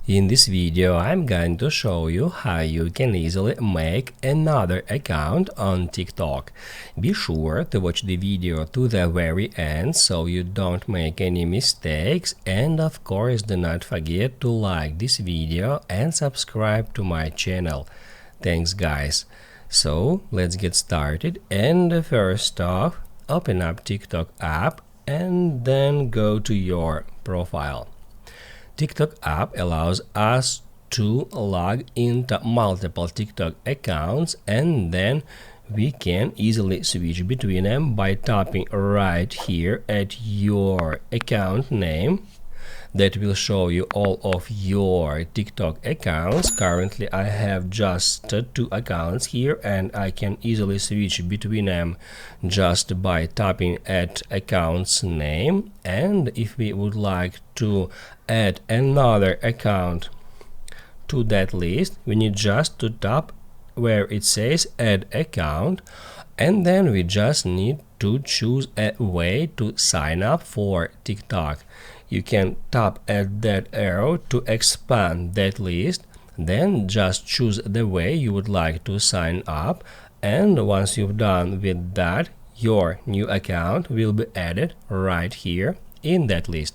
In this video, I'm going to show you how you can easily make another account on TikTok. Be sure to watch the video to the very end so you don't make any mistakes, and of course do not forget to like this video and subscribe to my channel. Thanks guys. So let's get started, and first off, open up TikTok app and then go to your profile. TikTok app allows us to log into multiple TikTok accounts, and then we can easily switch between them by tapping right here at your account name. That will show you all of your TikTok accounts. Currently I have just 2 accounts here, and I can easily switch between them just by tapping at account's name. And if we would like to add another account to that list, we need just to tap where it says add account, and then we just need to choose a way to sign up for TikTok. You can tap at that arrow to expand that list, then just choose the way you would like to sign up, and once you've done with that, your new account will be added right here in that list.